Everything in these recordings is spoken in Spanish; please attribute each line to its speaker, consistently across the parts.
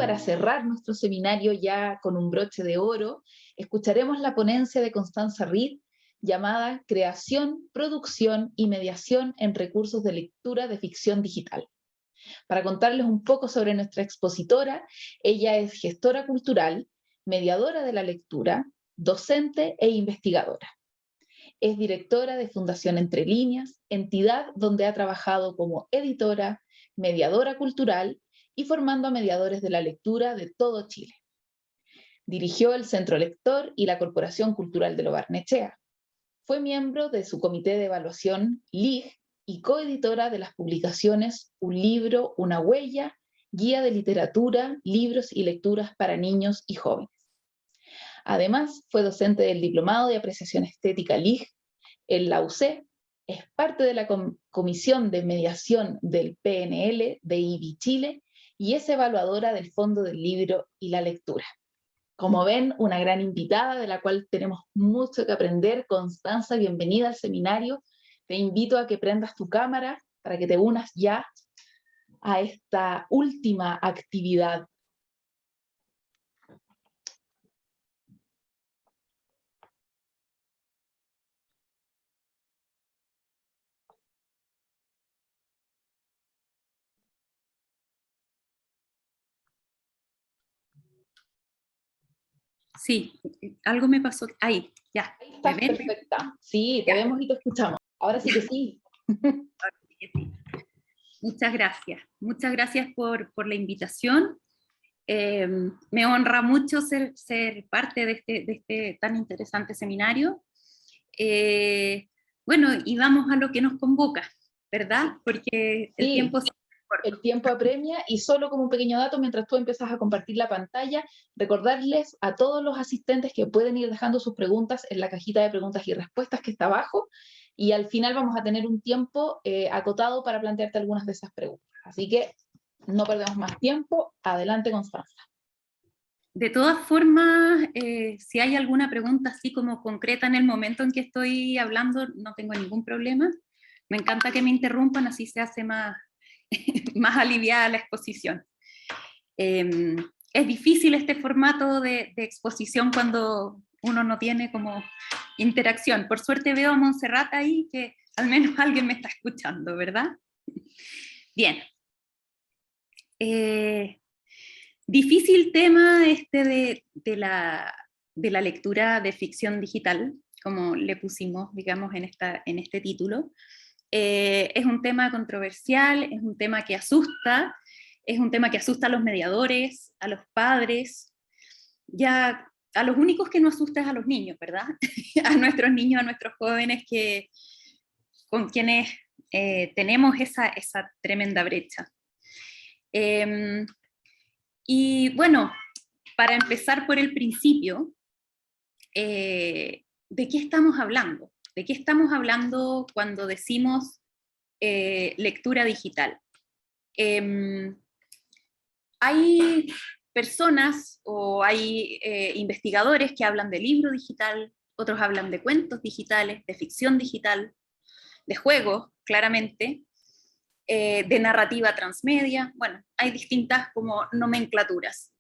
Speaker 1: para cerrar nuestro seminario ya con un broche de oro, escucharemos la ponencia de Constanza Reed llamada Creación, Producción y Mediación en Recursos de Lectura de Ficción Digital. Para contarles un poco sobre nuestra expositora, ella es gestora cultural, mediadora de la lectura, docente e investigadora. Es directora de Fundación Entre Líneas, entidad donde ha trabajado como editora, mediadora cultural y formando a mediadores de la lectura de todo Chile. Dirigió el Centro Lector y la Corporación Cultural de Lo Barnechea. Fue miembro de su comité de evaluación LIG y coeditora de las publicaciones Un libro, una huella, guía de literatura, libros y lecturas para niños y jóvenes. Además, fue docente del Diplomado de Apreciación Estética LIG en la UC, es parte de la Comisión de Mediación del PNL de IBI Chile y es evaluadora del Fondo del Libro y la Lectura. Como ven, una gran invitada de la cual tenemos mucho que aprender. Constanza, bienvenida al seminario. Te invito a que prendas tu cámara para que te unas ya a esta última actividad.
Speaker 2: Sí, algo me pasó. Ahí, ya.
Speaker 1: Ahí estás, perfecta. Sí, te vemos y te escuchamos. Ahora sí que sí.
Speaker 2: Ahora sí que sí. Muchas gracias. Muchas gracias por la invitación. Me honra mucho ser parte de este tan interesante seminario. Bueno, y vamos a lo que nos convoca, ¿verdad? Porque el tiempo se...
Speaker 1: El tiempo apremia, y solo como un pequeño dato, mientras tú empiezas a compartir la pantalla, recordarles a todos los asistentes que pueden ir dejando sus preguntas en la cajita de preguntas y respuestas que está abajo, y al final vamos a tener un tiempo acotado para plantearte algunas de esas preguntas. Así que no perdemos más tiempo. Adelante, Constanza.
Speaker 2: De todas formas, si hay alguna pregunta así como concreta en el momento en que estoy hablando, no tengo ningún problema. Me encanta que me interrumpan, así se hace más aliviada la exposición. Es difícil este formato de exposición cuando uno no tiene como interacción. Por suerte veo a Montserrat ahí, que al menos alguien me está escuchando, ¿verdad? Bien. Difícil tema este de la lectura de ficción digital, como le pusimos, digamos, en este título. Es un tema controversial, es un tema que asusta, es un tema que asusta a los mediadores, a los padres, ya a los únicos que no asusta es a los niños, ¿verdad? A nuestros niños, a nuestros jóvenes con quienes tenemos esa tremenda brecha. Y bueno, para empezar por el principio, ¿de qué estamos hablando? ¿De qué estamos hablando cuando decimos lectura digital? Hay personas o hay investigadores que hablan de libro digital, otros hablan de cuentos digitales, de ficción digital, de juegos, claramente, de narrativa transmedia. Bueno, hay distintas como nomenclaturas.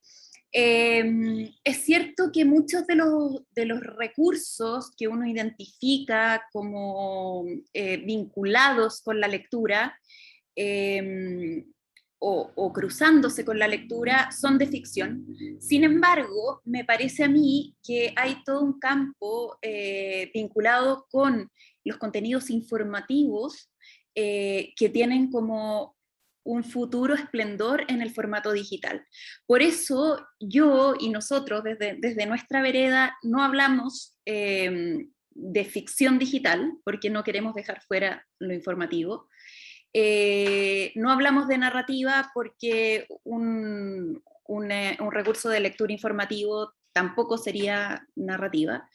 Speaker 2: Es cierto que muchos de los recursos que uno identifica como vinculados con la lectura o cruzándose con la lectura son de ficción. Sin embargo, me parece a mí que hay todo un campo vinculado con los contenidos informativos que tienen como un futuro esplendor en el formato digital. Por eso yo y nosotros desde nuestra vereda no hablamos de ficción digital, porque no queremos dejar fuera lo informativo. No hablamos de narrativa porque un recurso de lectura informativo tampoco sería narrativa.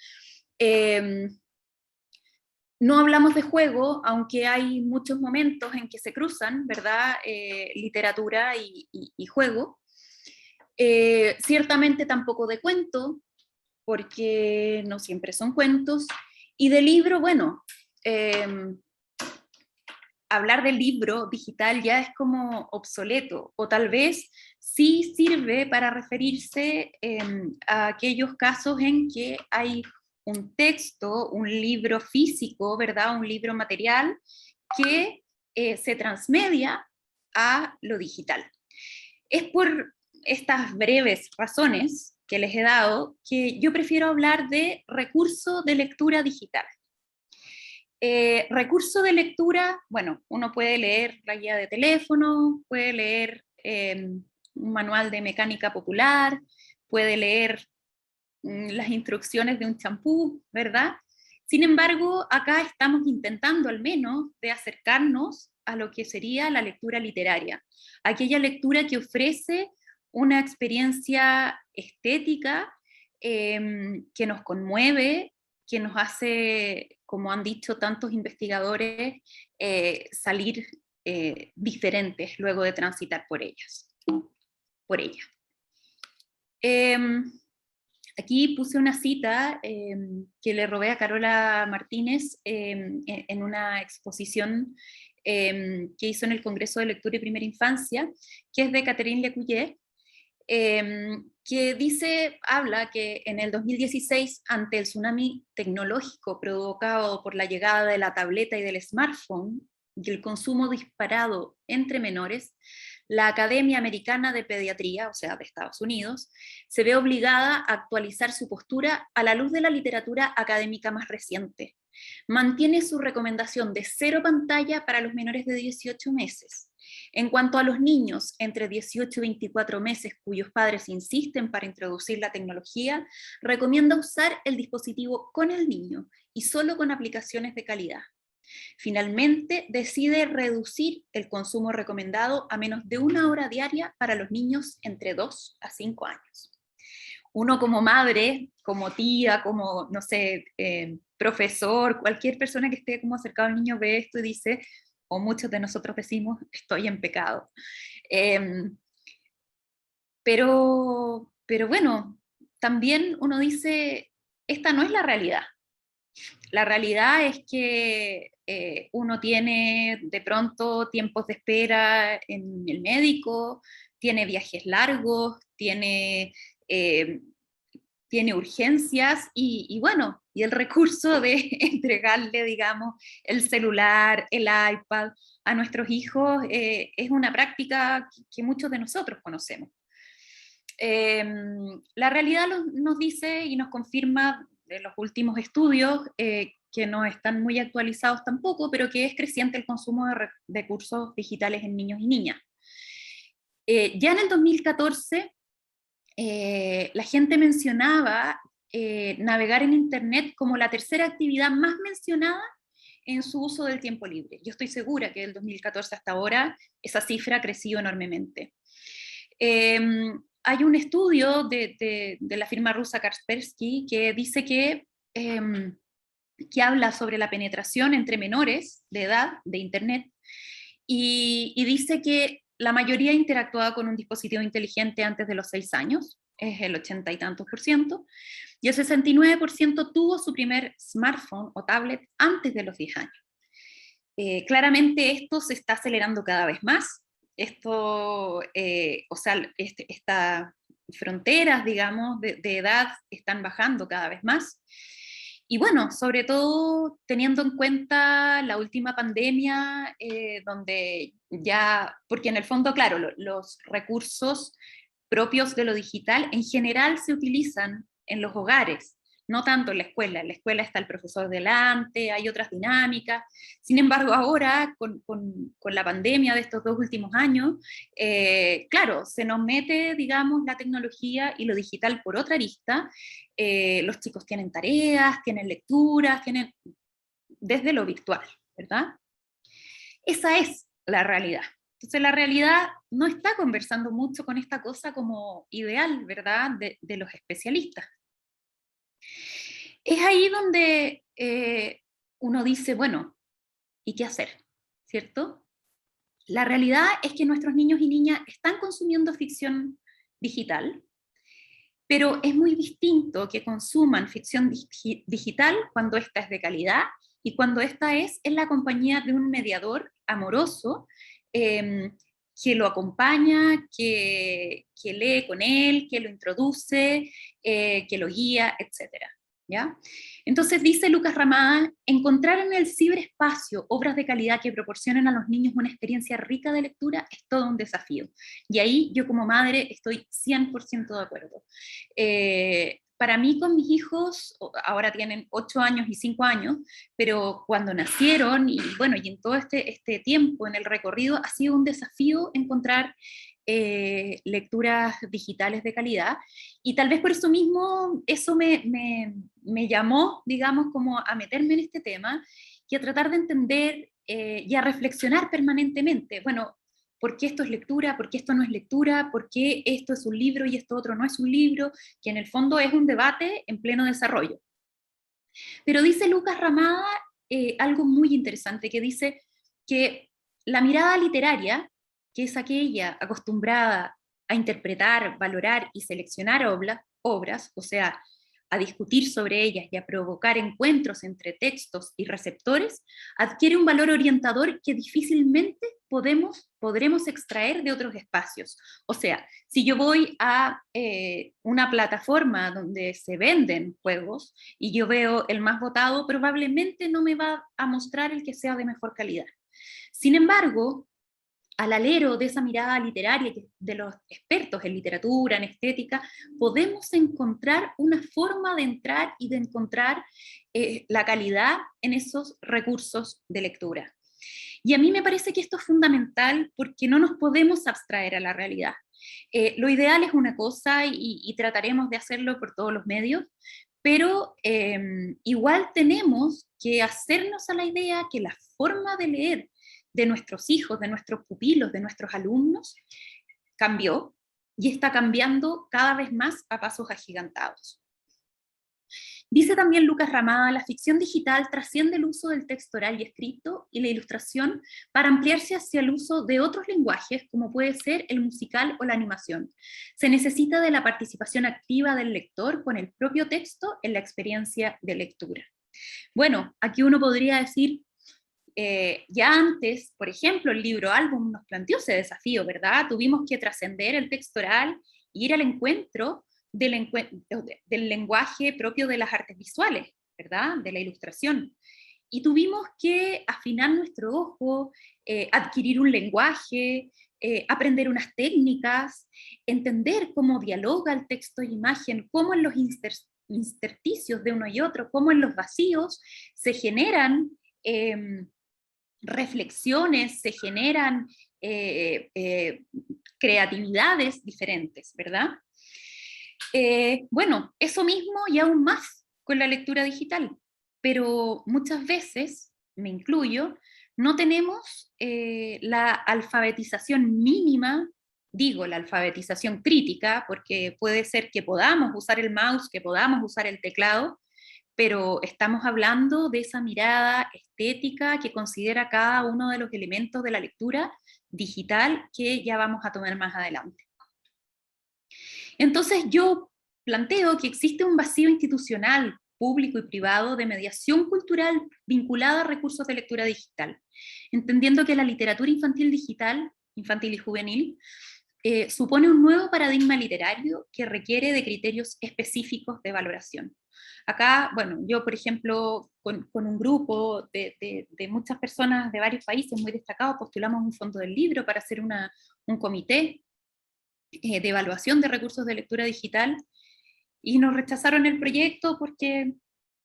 Speaker 2: No hablamos de juego, aunque hay muchos momentos en que se cruzan, ¿verdad? Literatura y juego. Ciertamente tampoco de cuento, porque no siempre son cuentos. Y de libro, bueno, hablar del libro digital ya es como obsoleto, o tal vez sí sirve para referirse a aquellos casos en que hay un texto, un libro físico, ¿verdad? Un libro material que se transmedia a lo digital. Es por estas breves razones que les he dado que yo prefiero hablar de recurso de lectura digital. Recurso de lectura, bueno, uno puede leer la guía de teléfono, puede leer un manual de mecánica popular, puede leer las instrucciones de un champú, ¿verdad? Sin embargo, acá estamos intentando al menos de acercarnos a lo que sería la lectura literaria, aquella lectura que ofrece una experiencia estética que nos conmueve, que nos hace, como han dicho tantos investigadores, salir diferentes luego de transitar por ellas, por ella. Aquí puse una cita que le robé a Carola Martínez en una exposición que hizo en el Congreso de Lectura y Primera Infancia, que es de Catherine Lecuyer, que habla que en el 2016, ante el tsunami tecnológico provocado por la llegada de la tableta y del smartphone y el consumo disparado entre menores, la Academia Americana de Pediatría, o sea, de Estados Unidos, se ve obligada a actualizar su postura a la luz de la literatura académica más reciente. Mantiene su recomendación de 0 pantalla para los menores de 18 meses. En cuanto a los niños entre 18 y 24 meses cuyos padres insisten para introducir la tecnología, recomienda usar el dispositivo con el niño y solo con aplicaciones de calidad. Finalmente, decide reducir el consumo recomendado a menos de 1 hora diaria para los niños entre 2 a 5 años. Uno como madre, como tía, como, no sé, profesor, cualquier persona que esté como acercado al niño ve esto y dice, o muchos de nosotros decimos, estoy en pecado. Pero bueno, también uno dice, esta no es la realidad. La realidad es que uno tiene de pronto tiempos de espera en el médico, tiene viajes largos, tiene urgencias y bueno, y el recurso de entregarle, digamos, el celular, el iPad a nuestros hijos es una práctica que muchos de nosotros conocemos. La realidad nos dice y nos confirma de los últimos estudios que no están muy actualizados tampoco, pero que es creciente el consumo de recursos digitales en niños y niñas. Ya en el 2014, la gente mencionaba navegar en Internet como la tercera actividad más mencionada en su uso del tiempo libre. Yo estoy segura que del 2014 hasta ahora esa cifra ha crecido enormemente. Hay un estudio de la firma rusa Kaspersky que dice que habla sobre la penetración entre menores de edad de Internet y dice que la mayoría interactuaba con un dispositivo inteligente antes de los 6 años, es el 80 y tantos %, y el 69% tuvo su primer smartphone o tablet antes de los 10 años. Claramente esto se está acelerando cada vez más. Esto, o sea, estas fronteras, digamos, de edad están bajando cada vez más. Y bueno, sobre todo teniendo en cuenta la última pandemia, donde ya, porque en el fondo, claro, los recursos propios de lo digital en general se utilizan en los hogares, no tanto en la escuela. En la escuela está el profesor delante, hay otras dinámicas. Sin embargo, ahora, con la pandemia de estos 2 últimos años, claro, se nos mete, digamos, la tecnología y lo digital por otra arista. Los chicos tienen tareas, tienen lecturas, tienen desde lo virtual, ¿verdad? Esa es la realidad. Entonces la realidad no está conversando mucho con esta cosa como ideal, ¿verdad?, de los especialistas. Es ahí donde uno dice, bueno, ¿y qué hacer? ¿Cierto? La realidad es que nuestros niños y niñas están consumiendo ficción digital, pero es muy distinto que consuman ficción digital cuando esta es de calidad y cuando esta es en la compañía de un mediador amoroso, que lo acompaña, que lee con él, que lo introduce, que lo guía, etc. ¿Ya? Entonces dice Lucas Ramada, encontrar en el ciberespacio obras de calidad que proporcionen a los niños una experiencia rica de lectura es todo un desafío. Y ahí yo como madre estoy 100% de acuerdo. Para mí con mis hijos, ahora tienen 8 años y 5 años, pero cuando nacieron y bueno, y en todo este tiempo en el recorrido ha sido un desafío encontrar lecturas digitales de calidad, y tal vez por eso mismo eso me llamó, digamos, como a meterme en este tema y a tratar de entender y a reflexionar permanentemente, bueno, ¿por qué esto es lectura? ¿Por qué esto no es lectura? ¿Por qué esto es un libro y esto otro no es un libro? Que en el fondo es un debate en pleno desarrollo. Pero dice Lucas Ramada algo muy interesante, que dice que la mirada literaria, que es aquella acostumbrada a interpretar, valorar y seleccionar obras, o sea, a discutir sobre ellas y a provocar encuentros entre textos y receptores, adquiere un valor orientador que difícilmente podremos extraer de otros espacios. O sea, si yo voy a una plataforma donde se venden juegos y yo veo el más votado, probablemente no me va a mostrar el que sea de mejor calidad. Sin embargo, al alero de esa mirada literaria de los expertos en literatura, en estética, podemos encontrar una forma de entrar y de encontrar la calidad en esos recursos de lectura. Y a mí me parece que esto es fundamental porque no nos podemos abstraer a la realidad. Lo ideal es una cosa y trataremos de hacerlo por todos los medios, pero igual tenemos que hacernos a la idea que la forma de leer de nuestros hijos, de nuestros pupilos, de nuestros alumnos, cambió y está cambiando cada vez más a pasos agigantados. Dice también Lucas Ramada, la ficción digital trasciende el uso del texto oral y escrito y la ilustración para ampliarse hacia el uso de otros lenguajes, como puede ser el musical o la animación. Se necesita de la participación activa del lector con el propio texto en la experiencia de lectura. Bueno, aquí uno podría decir, ya antes, por ejemplo, el libro álbum nos planteó ese desafío, ¿verdad? Tuvimos que trascender el texto oral e ir al encuentro del lenguaje propio de las artes visuales, ¿verdad? De la ilustración. Y tuvimos que afinar nuestro ojo, adquirir un lenguaje, aprender unas técnicas, entender cómo dialoga el texto e imagen, cómo en los intersticios de uno y otro, cómo en los vacíos se generan reflexiones, se generan creatividades diferentes, ¿verdad? Bueno, eso mismo y aún más con la lectura digital, pero muchas veces, me incluyo, no tenemos la alfabetización mínima, digo la alfabetización crítica, porque puede ser que podamos usar el mouse, que podamos usar el teclado, pero estamos hablando de esa mirada estética que considera cada uno de los elementos de la lectura digital que ya vamos a tomar más adelante. Entonces yo planteo que existe un vacío institucional, público y privado de mediación cultural vinculada a recursos de lectura digital, entendiendo que la literatura infantil digital, infantil y juvenil, supone un nuevo paradigma literario que requiere de criterios específicos de valoración. Acá, bueno, yo por ejemplo, con un grupo de muchas personas de varios países muy destacados, postulamos un fondo del libro para hacer un comité de evaluación de recursos de lectura digital, y nos rechazaron el proyecto porque,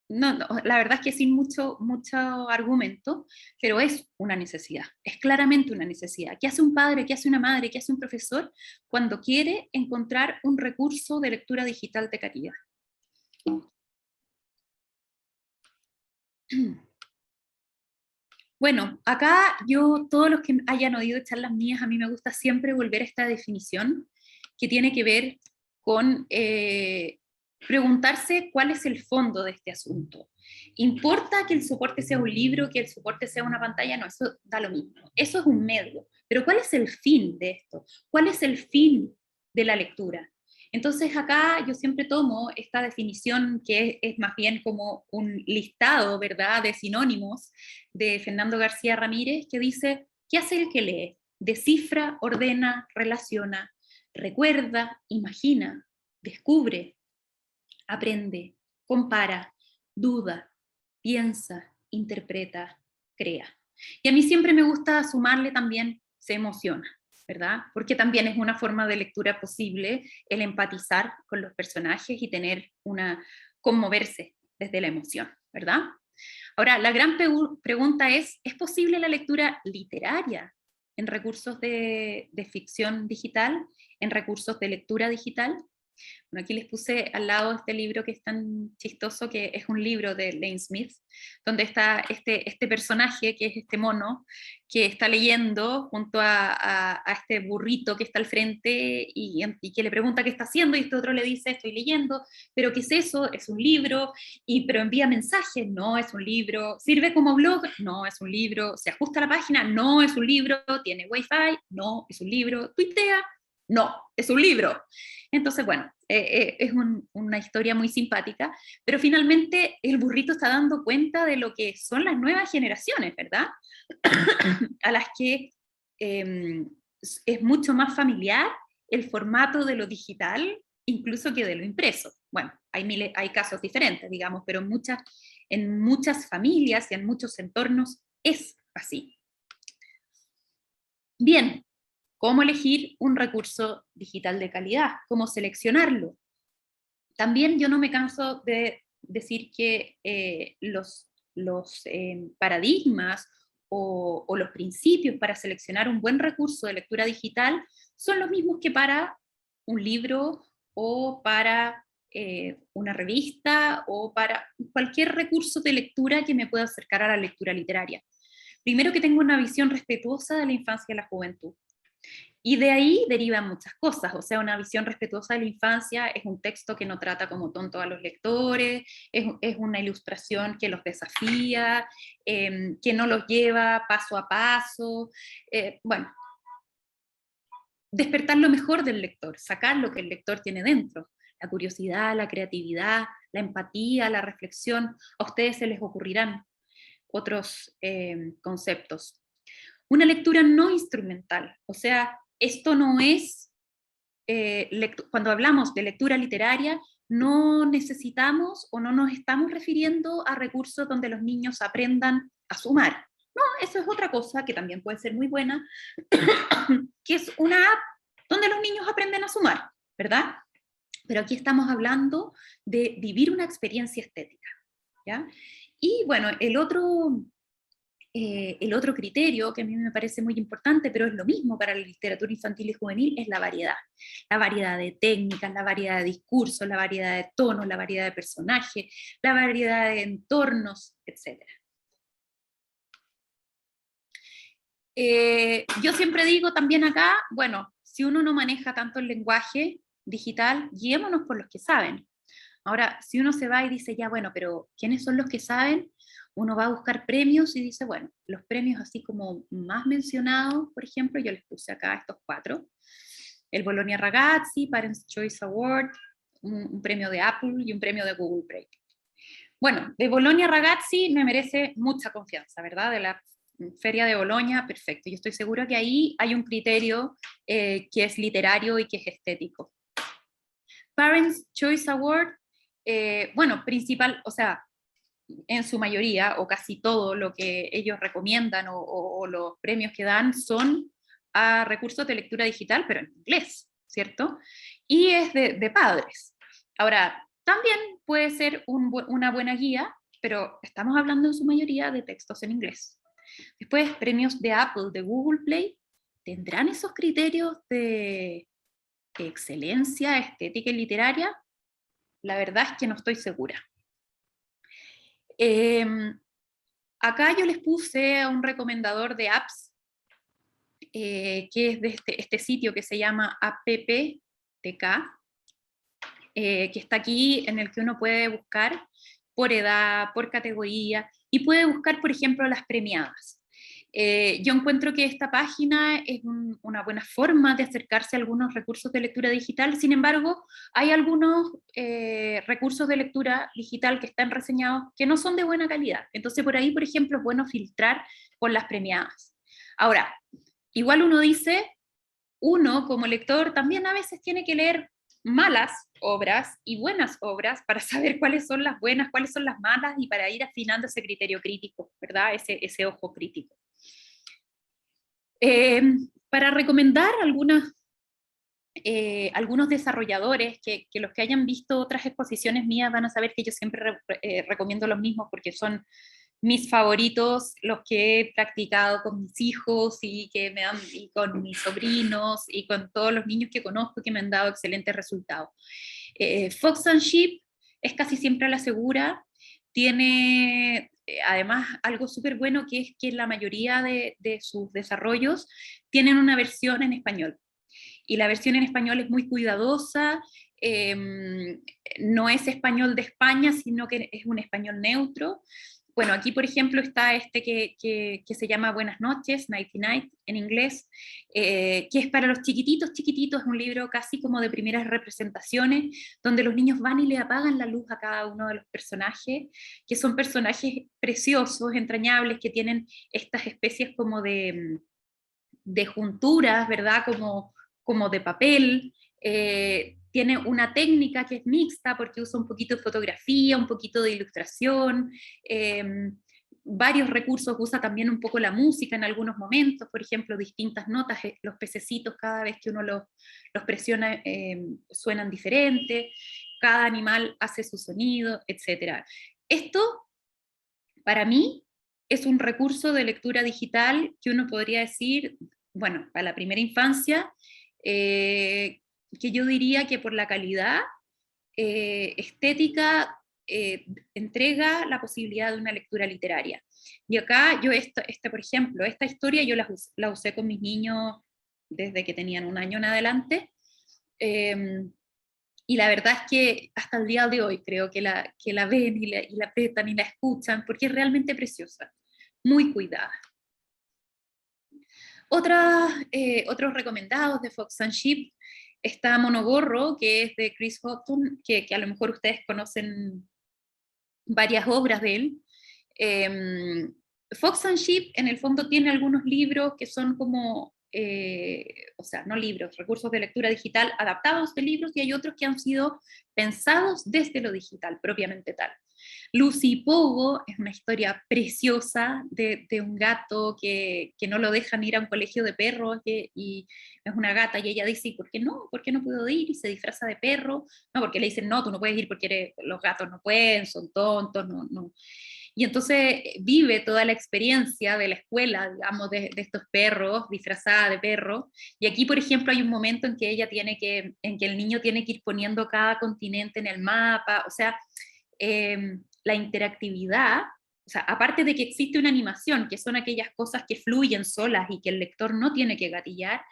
Speaker 2: no, la verdad es que sin mucho argumento, pero es una necesidad, es claramente una necesidad. ¿Qué hace un padre, qué hace una madre, qué hace un profesor cuando quiere encontrar un recurso de lectura digital de calidad? Bueno, acá yo, todos los que hayan oído charlas mías, a mí me gusta siempre volver a esta definición que tiene que ver con preguntarse cuál es el fondo de este asunto. ¿Importa que el soporte sea un libro, que el soporte sea una pantalla? No, eso da lo mismo. Eso es un medio. Pero ¿cuál es el fin de esto? ¿Cuál es el fin de la lectura? Entonces acá yo siempre tomo esta definición que es más bien como un listado, ¿verdad?, de sinónimos de Fernando García Ramírez, que dice: ¿qué hace el que lee? Descifra, ordena, relaciona, recuerda, imagina, descubre, aprende, compara, duda, piensa, interpreta, crea. Y a mí siempre me gusta sumarle también se emociona, ¿verdad? Porque también es una forma de lectura posible el empatizar con los personajes y tener conmoverse desde la emoción, ¿verdad? Ahora, la gran pregunta ¿es posible la lectura literaria en recursos de ficción digital, en recursos de lectura digital? Bueno, aquí les puse al lado este libro que es tan chistoso, que es un libro de Lane Smith, donde está este personaje, que es este mono, que está leyendo junto a este burrito que está al frente y que le pregunta qué está haciendo, y este otro le dice: estoy leyendo. ¿Pero qué es eso? Es un libro. Pero envía mensajes. No, es un libro. ¿Sirve como blog? No, es un libro. ¿Se ajusta a la página? No, es un libro. ¿Tiene wifi? No, es un libro. ¿Tuitea? No, es un libro. Entonces, bueno, es una historia muy simpática, pero finalmente el burrito está dando cuenta de lo que son las nuevas generaciones, ¿verdad? A las que es mucho más familiar el formato de lo digital, incluso que de lo impreso. Bueno, hay casos diferentes, digamos, pero en muchas familias y en muchos entornos es así. Bien, ¿cómo elegir un recurso digital de calidad? ¿Cómo seleccionarlo? También yo no me canso de decir que los paradigmas o los principios para seleccionar un buen recurso de lectura digital son los mismos que para un libro o para una revista o para cualquier recurso de lectura que me pueda acercar a la lectura literaria. Primero, que tenga una visión respetuosa de la infancia y la juventud. Y de ahí derivan muchas cosas, o sea, una visión respetuosa de la infancia es un texto que no trata como tonto a los lectores, es una ilustración que los desafía, que no los lleva paso a paso, bueno, despertar lo mejor del lector, sacar lo que el lector tiene dentro, la curiosidad, la creatividad, la empatía, la reflexión. A ustedes se les ocurrirán otros conceptos. Una lectura no instrumental, o sea, esto no es, cuando hablamos de lectura literaria, no necesitamos o no nos estamos refiriendo a recursos donde los niños aprendan a sumar. No, eso es otra cosa que también puede ser muy buena, que es una app donde los niños aprenden a sumar, ¿verdad? Pero aquí estamos hablando de vivir una experiencia estética, ¿ya? Y bueno, el otro criterio que a mí me parece muy importante, pero es lo mismo para la literatura infantil y juvenil, es la variedad. La variedad de técnicas, la variedad de discursos, la variedad de tonos, la variedad de personajes, la variedad de entornos, etc. Yo siempre digo también acá, bueno, si uno no maneja tanto el lenguaje digital, guiémonos por los que saben. Ahora, si uno se va y dice, ya, bueno, pero ¿quiénes son los que saben? Uno va a buscar premios y dice, bueno, los premios así como más mencionados, por ejemplo, yo les puse acá estos 4. El Bologna Ragazzi, Parents' Choice Award, un premio de Apple y un premio de Google Play. Bueno, de Bologna Ragazzi me merece mucha confianza, ¿verdad? De la Feria de Bolonia, perfecto. Yo estoy segura que ahí hay un criterio que es literario y que es estético. Parents' Choice Award, bueno, o sea, en su mayoría, o casi todo lo que ellos recomiendan o los premios que dan son a recursos de lectura digital, pero en inglés, ¿cierto? Y es de padres. Ahora, también puede ser una buena guía, pero estamos hablando en su mayoría de textos en inglés. Después, premios de Apple, de Google Play, ¿tendrán esos criterios de excelencia estética y literaria? La verdad es que no estoy segura. Acá yo les puse un recomendador de apps, que es de este sitio que se llama AppTK, que está aquí, en el que uno puede buscar por edad, por categoría, y puede buscar, por ejemplo, las premiadas. Yo encuentro que esta página es una buena forma de acercarse a algunos recursos de lectura digital. Sin embargo, hay algunos recursos de lectura digital que están reseñados que no son de buena calidad. Entonces, por ahí, por ejemplo, es bueno filtrar con las premiadas. Ahora, igual uno dice, uno como lector también a veces tiene que leer malas obras y buenas obras para saber cuáles son las buenas, cuáles son las malas, y para ir afinando ese criterio crítico, ¿verdad? Ese ojo crítico. Para recomendar algunos desarrolladores, que los que hayan visto otras exposiciones mías van a saber que yo siempre recomiendo los mismos porque son mis favoritos, los que he practicado con mis hijos y con mis sobrinos y con todos los niños que conozco que me han dado excelentes resultados. Fox and Sheep es casi siempre a la segura, tiene además algo súper bueno, que es que la mayoría de sus desarrollos tienen una versión en español, y la versión en español es muy cuidadosa, no es español de España, sino que es un español neutro. Bueno, aquí por ejemplo está este que se llama Buenas noches, Nighty Night en inglés, que es para los chiquititos, chiquititos, es un libro casi como de primeras representaciones, donde los niños van y le apagan la luz a cada uno de los personajes, que son personajes preciosos, entrañables, que tienen estas especies como de junturas, ¿verdad? Como de papel. Tiene una técnica que es mixta porque usa un poquito de fotografía, un poquito de ilustración, varios recursos, usa también un poco la música en algunos momentos, por ejemplo, distintas notas, los pececitos cada vez que uno los presiona suenan diferente, cada animal hace su sonido, etc. Esto, para mí, es un recurso de lectura digital que uno podría decir, bueno, para la primera infancia, que yo diría que por la calidad estética entrega la posibilidad de una lectura literaria. Y acá yo, por ejemplo, esta historia yo la usé con mis niños desde que tenían 1 año en adelante, y la verdad es que hasta el día de hoy creo que la ven y la apretan y la escuchan, porque es realmente preciosa, muy cuidada. Otros recomendados de Fox and Sheep, está Monogorro, que es de Chris Houghton, que a lo mejor ustedes conocen varias obras de él. Fox and Sheep en el fondo tiene algunos libros que son como, o sea, no libros, recursos de lectura digital adaptados de libros, y hay otros que han sido pensados desde lo digital, propiamente tal. Lucy y Pogo es una historia preciosa de un gato que no lo dejan ir a un colegio de perros, y es una gata, y ella dice, ¿por qué no? ¿Por qué no puedo ir? Y se disfraza de perro. No, porque le dicen, no, tú no puedes ir porque los gatos no pueden, son tontos, no. Y entonces vive toda la experiencia de la escuela, digamos, de estos perros, disfrazada de perro. Y aquí, por ejemplo, hay un momento en que en que el niño tiene que ir poniendo cada continente en el mapa. O sea, la interactividad, o sea, aparte de que existe una animación, que son aquellas cosas que fluyen solas y que el lector no tiene que gatillar,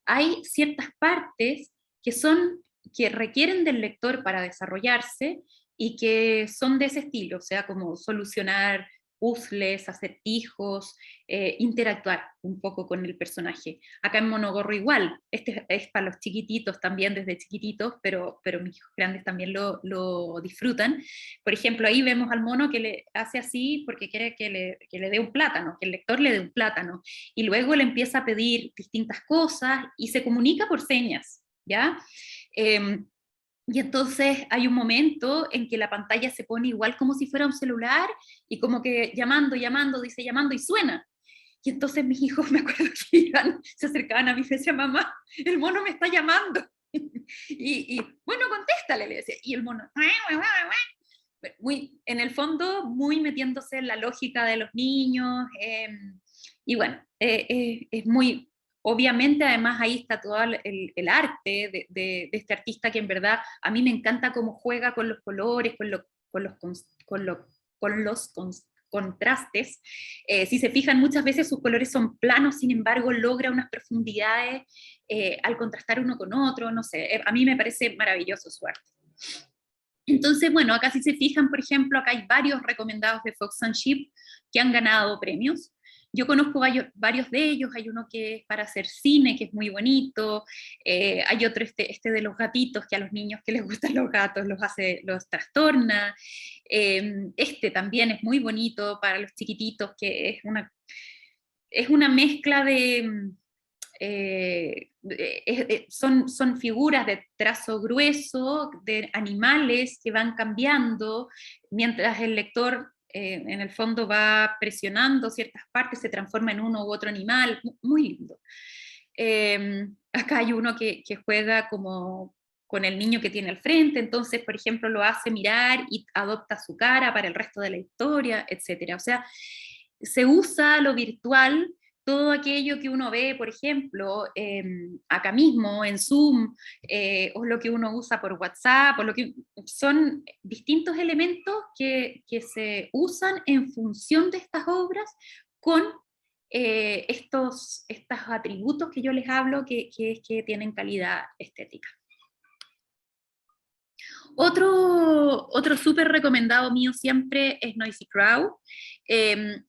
Speaker 2: hay ciertas partes que requieren del lector para desarrollarse y que son de ese estilo, o sea, como solucionar puzzles, acertijos, interactuar un poco con el personaje. Acá en Monogorro igual, este es para los chiquititos también, desde chiquititos, pero mis hijos grandes también lo disfrutan. Por ejemplo, ahí vemos al mono que le hace así porque quiere que le dé un plátano, que el lector le dé un plátano, y luego le empieza a pedir distintas cosas y se comunica por señas, ¿ya? Y entonces hay un momento en que la pantalla se pone igual como si fuera un celular, y como que llamando, dice llamando, y suena. Y entonces mis hijos, me acuerdo que se acercaban a mí y me decían, mamá, el mono me está llamando. y bueno, contéstale, le decía. Y el mono, en el fondo, muy metiéndose en la lógica de los niños. Y bueno, es muy... Obviamente, además, ahí está todo el arte de este artista, que en verdad a mí me encanta cómo juega con los colores, con los contrastes. Si se fijan, muchas veces sus colores son planos, sin embargo, logra unas profundidades al contrastar uno con otro. No sé, a mí me parece maravilloso su arte. Entonces, bueno, acá si se fijan, por ejemplo, acá hay varios recomendados de Fox and Sheep que han ganado premios. Yo conozco varios de ellos, hay uno que es para hacer cine, que es muy bonito, hay otro, este de los gatitos, que a los niños que les gustan los gatos los trastorna, este también es muy bonito para los chiquititos, que es una mezcla de... son figuras de trazo grueso, de animales que van cambiando, mientras el lector en el fondo va presionando ciertas partes, se transforma en uno u otro animal, muy lindo. Acá hay uno que juega como con el niño que tiene al frente, entonces, por ejemplo, lo hace mirar y adopta su cara para el resto de la historia, etc. O sea, se usa lo virtual, todo aquello que uno ve, por ejemplo, acá mismo en Zoom, o lo que uno usa por WhatsApp, o lo que son distintos elementos que se usan en función de estas obras con estos atributos que yo les hablo, que tienen calidad estética. Otro súper recomendado mío siempre es Noisy Crow,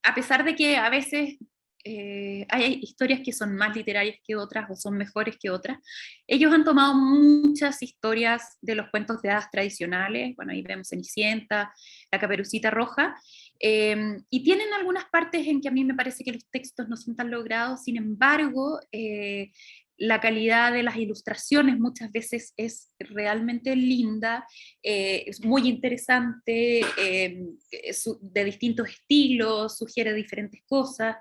Speaker 2: a pesar de que a veces hay historias que son más literarias que otras o son mejores que otras. Ellos han tomado muchas historias de los cuentos de hadas tradicionales, bueno, ahí vemos Cenicienta, La Caperucita Roja, y tienen algunas partes en que a mí me parece que los textos no son tan logrados, sin embargo, la calidad de las ilustraciones muchas veces es realmente linda, es muy interesante, de distintos estilos, sugiere diferentes cosas,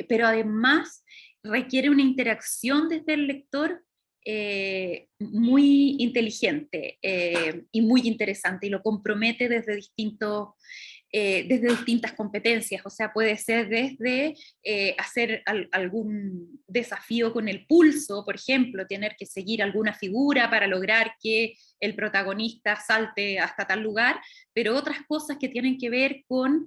Speaker 2: pero además requiere una interacción desde el lector muy inteligente y muy interesante, y lo compromete desde distintas competencias, o sea, puede ser desde hacer algún desafío con el pulso, por ejemplo, tener que seguir alguna figura para lograr que el protagonista salte hasta tal lugar, pero otras cosas que tienen que ver con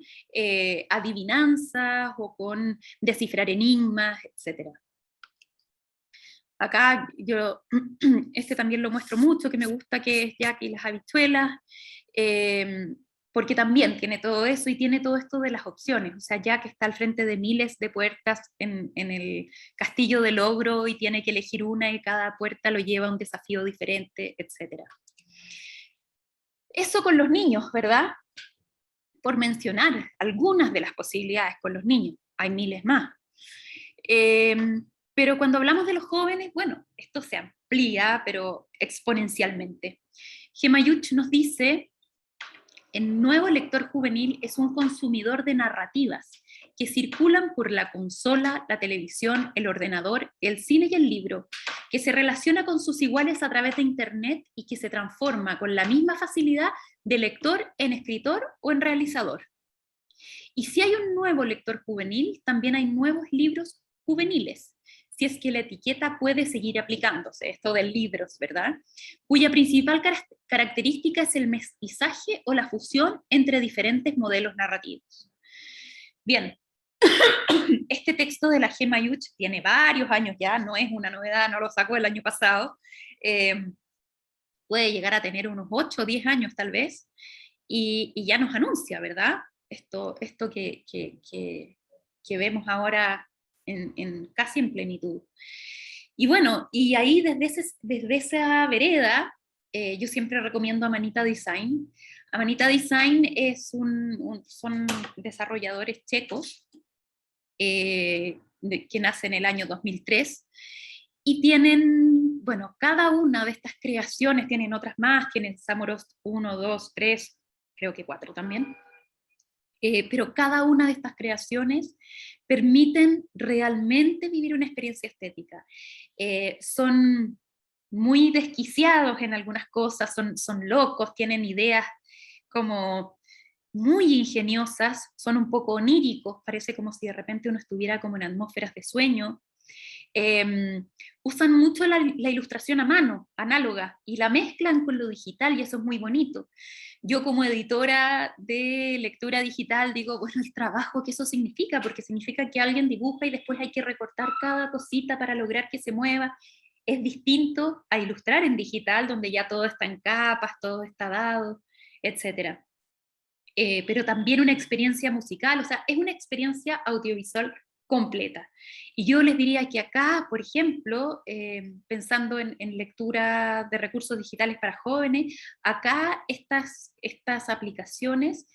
Speaker 2: adivinanzas o con descifrar enigmas, etc. Acá yo también lo muestro mucho, que me gusta, que es Jack y las habichuelas, porque también tiene todo eso y tiene todo esto de las opciones. O sea, Jack está al frente de miles de puertas en el castillo del ogro y tiene que elegir una, y cada puerta lo lleva a un desafío diferente, etc. Eso con los niños, ¿verdad? Por mencionar algunas de las posibilidades con los niños. Hay miles más. Pero cuando hablamos de los jóvenes, bueno, esto se amplía, pero exponencialmente. Gemayuch nos dice: el nuevo lector juvenil es un consumidor de narrativas que circulan por la consola, la televisión, el ordenador, el cine y el libro, que se relaciona con sus iguales a través de Internet y que se transforma con la misma facilidad de lector en escritor o en realizador. Y si hay un nuevo lector juvenil, también hay nuevos libros juveniles, si es que la etiqueta puede seguir aplicándose, esto de libros, ¿verdad? Cuya principal característica es el mestizaje o la fusión entre diferentes modelos narrativos. Bien, este texto de la G. Mayuch tiene varios años ya, no es una novedad, no lo sacó el año pasado, puede llegar a tener unos 8 o 10 años tal vez, y ya nos anuncia, ¿verdad? Esto que vemos ahora casi en plenitud. Y bueno, y ahí desde esa vereda, yo siempre recomiendo Amanita Design. Amanita Design son desarrolladores checos que nacen en el año 2003, y tienen, bueno, cada una de estas creaciones, tienen otras más, tienen Samorost 1, 2, 3, creo que 4 también, pero cada una de estas creaciones permiten realmente vivir una experiencia estética. Son muy desquiciados en algunas cosas, son locos, tienen ideas como muy ingeniosas, son un poco oníricos, parece como si de repente uno estuviera como en atmósferas de sueño. Usan mucho la ilustración a mano, análoga, y la mezclan con lo digital, y eso es muy bonito. Yo como editora de lectura digital digo, bueno, el trabajo que eso significa, porque significa que alguien dibuja y después hay que recortar cada cosita para lograr que se mueva. Es distinto a ilustrar en digital, donde ya todo está en capas, todo está dado, etc. pero también una experiencia musical, o sea, es una experiencia audiovisual completa. Y yo les diría que acá, por ejemplo, pensando en lectura de recursos digitales para jóvenes, acá estas aplicaciones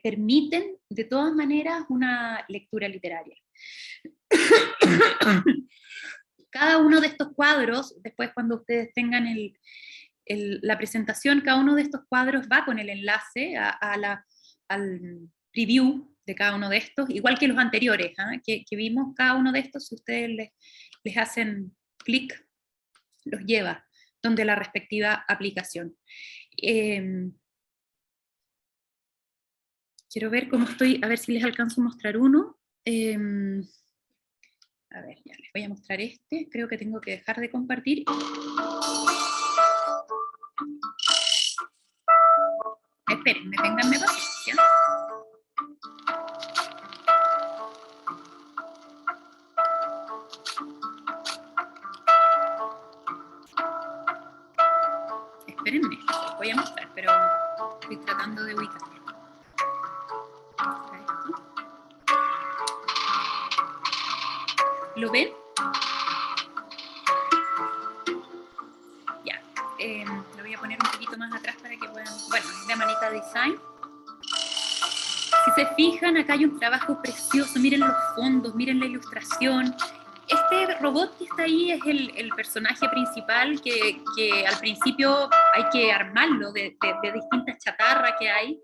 Speaker 2: permiten de todas maneras una lectura literaria. Cada uno de estos cuadros, después cuando ustedes tengan la presentación, cada uno de estos cuadros va con el enlace al preview de cada uno de estos, igual que los anteriores, que vimos. Cada uno de estos, si ustedes les hacen clic, los lleva donde la respectiva aplicación. Quiero ver cómo estoy, a ver si les alcanzo a mostrar uno. A ver, ya les voy a mostrar este. Creo que tengo que dejar de compartir. Espérenme, ténganme paciencia. Espérenme, les voy a mostrar, pero estoy tratando de ubicarme. ¿Lo ven? Ya. Lo voy a poner un poquito más atrás para que puedan... Bueno, es de Amanita Design. Si se fijan, acá hay un trabajo precioso. Miren los fondos, miren la ilustración. Este robot que está ahí es el personaje principal que al principio hay que armarlo de distintas chatarras que hay.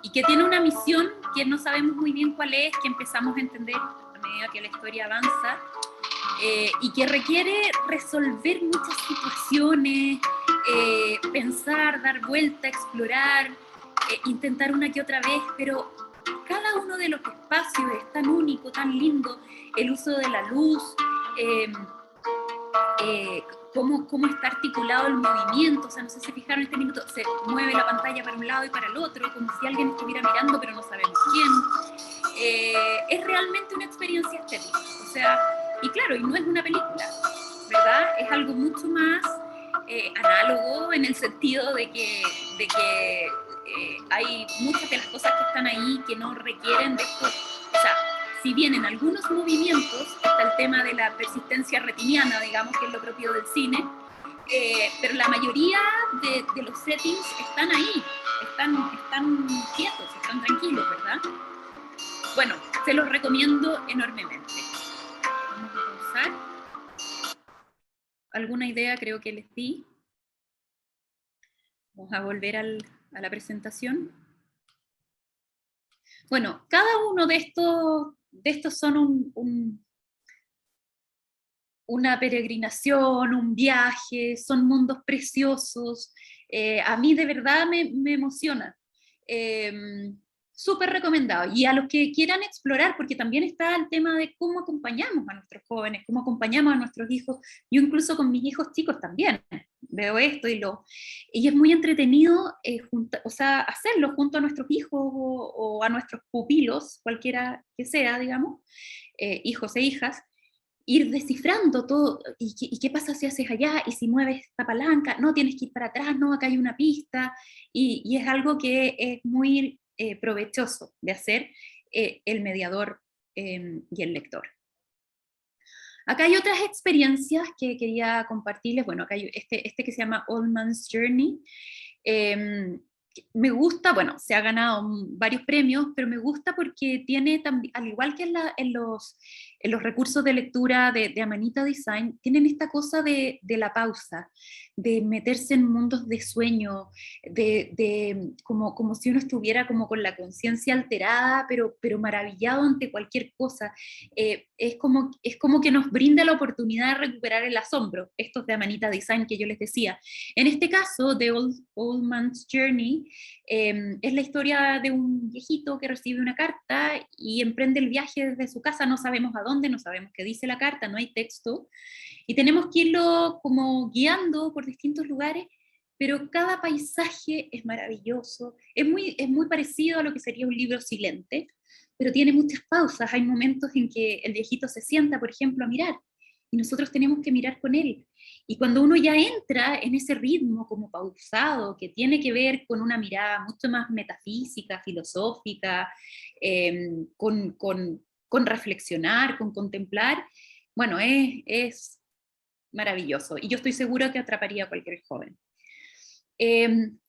Speaker 2: Y que tiene una misión que no sabemos muy bien cuál es, que empezamos a entender a medida que la historia avanza, y que requiere resolver muchas situaciones, pensar, dar vuelta, explorar, intentar una que otra vez, pero cada uno de los espacios es tan único, tan lindo, el uso de la luz, cómo está articulado el movimiento. O sea, no sé si fijaron, en este minuto se mueve la pantalla para un lado y para el otro, como si alguien estuviera mirando, pero no sabemos quién. Es realmente una experiencia estética, o sea, y claro, y no es una película, ¿verdad? Es algo mucho más análogo, en el sentido de que hay muchas de las cosas que están ahí que no requieren de esto. O sea, si bien en algunos movimientos está el tema de la persistencia retiniana, digamos, que es lo propio del cine, pero la mayoría de los settings están ahí, están quietos, están tranquilos, ¿verdad? Bueno, se los recomiendo enormemente. Vamos a pausar. ¿Alguna idea creo que les di? Vamos a volver a la presentación. Bueno, cada uno de estos son una peregrinación, un viaje, son mundos preciosos. A mí de verdad me emociona. Súper recomendado. Y a los que quieran explorar, porque también está el tema de cómo acompañamos a nuestros jóvenes, cómo acompañamos a nuestros hijos. Yo incluso con mis hijos chicos también veo esto y es muy entretenido o sea, hacerlo junto a nuestros hijos o a nuestros pupilos, cualquiera que sea, digamos, hijos e hijas, ir descifrando todo. ¿Y qué pasa si haces allá? ¿Y si mueves esta palanca? No, tienes que ir para atrás, no, acá hay una pista. Y es algo que es muy provechoso de hacer el mediador y el lector. Acá hay otras experiencias que quería compartirles. Bueno, acá hay este que se llama Old Man's Journey. Me gusta, bueno, se ha ganado varios premios, pero me gusta porque tiene, al igual que en los recursos de lectura de Amanita Design, tienen esta cosa de la pausa, de meterse en mundos de sueño, como si uno estuviera como con la conciencia alterada, pero maravillado ante cualquier cosa. Es como que nos brinda la oportunidad de recuperar el asombro, estos de Amanita Design que yo les decía. En este caso, de Old Man's Journey, es la historia de un viejito que recibe una carta y emprende el viaje desde su casa. No sabemos a dónde, no sabemos qué dice la carta, no hay texto, y tenemos que irlo como guiando por distintos lugares, pero cada paisaje es maravilloso, es muy parecido a lo que sería un libro silente, pero tiene muchas pausas. Hay momentos en que el viejito se sienta, por ejemplo, a mirar, y nosotros tenemos que mirar con él. Y cuando uno ya entra en ese ritmo como pausado, que tiene que ver con una mirada mucho más metafísica, filosófica, con reflexionar, con contemplar, bueno, es maravilloso. Y yo estoy segura que atraparía a cualquier joven.